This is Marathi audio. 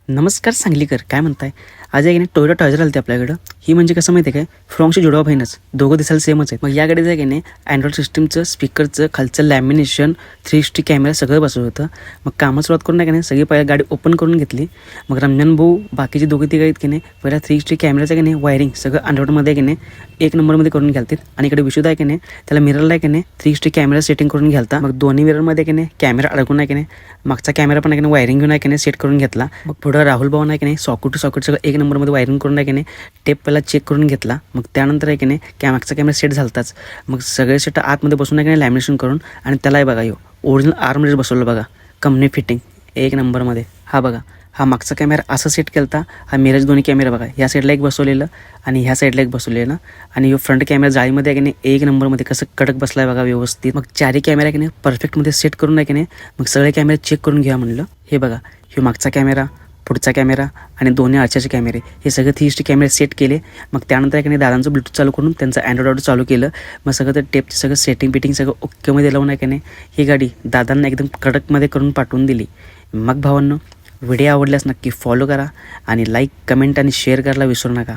नमस्कार सांगलीकर, काय म्हणताय? आज आहे की नाही टोयोटा टायझर आली आपल्याकडं. ही म्हणजे कसं माहिती आहे काय, फ्रॉमशी जुडवा बहीणच, दोघं दिसायला सेमच आहेत. मग या गाडीचं आहे की नाही अँड्रॉइड सिस्टीमचं, स्पीकरचं, खालचं लॅमिनेशन, 360 कॅमेरा सगळं बसवलं होतं. मग कामं सुरुवात करून नाही की नाही सगळी पहिला गाडी ओपन करून घेतली. मग रमजान भाऊ बाकीचे दोघे तिघं आहेत की नाही पहिला 360 कॅमेराचं की नाही वायरिंग सगळं अँड्रॉइडमध्ये की नाही 1 नंबरमध्ये करून घ्यालतात. आणि इकडे विशुद्ध आहे की नाही त्याला मिररला आहे की नाही 360 कॅमेरा सेटिंग करून घ्यालता. मग दोन्ही मिररमध्ये की नाही कॅमेरा अडकून आहे की नाही मागचा कॅमेरा पण आहे की नाही वायरिंग घेऊन आहे की नाही सेट करून घेतला. मग पुढं राहुल भाऊ आहे की नाही सॉकेट टू सॉकेट सगळं 1 नंबरमध्ये वायरिंग करून आहे की नाही टेप पहिला चेक करून घेतला. मग त्यानंतर आहे की नाही मागचा कॅमेरा सेट झालताच. मग सगळे सेट आतमध्ये बसून आहे की नाही लॅमिनेशन करून आणि त्याला बघा ओरिजिनल आर्मरेस्ट बसवलं बघा, कंपनी फिटिंग 1 नंबरमध्ये. हा बघा, हा मागचा कॅमेरा असं सेट केलता. हा मिररचे दोन्ही कॅमेरा बघा, ह्या साईडला एक बसवलेलं आणि ह्या साईडला एक बसवलेलं आणि फ्रंट कॅमेरा जाळीमध्ये आहे की नाही 1 नंबरमध्ये कसं कडक बसलाय बघा व्यवस्थित. मग चारही कॅमेरा की नाही परफेक्टमध्ये सेट करून आहे की नाही मग सगळे कॅमेरे चेक करून घ्या म्हणलं. हे बघा, हे मागचा कॅमेरा, पुढचा कॅमेरा आणि दोन्ही आरच्याचे कॅमेरे हे सगळे 360 कॅमेरे सेट केले. मग त्यानंतर की नाही दादांचं ब्लूटूथ चालू करून त्यांचं अँड्रॉइड ऑर्डर चालू केलं. मग सगळं ते टेपचं सगळं सेटिंग बिटिंग सगळं ओकेमध्ये लावून आहे की नाही ही गाडी दादांना एकदम कडकमध्ये करून पाठवून दिली. मग भावांनो, व्हिडिओ आवडल्यास नक्की फॉलो करा आणि लाईक, कमेंट आणि शेअर करायला विसरू नका.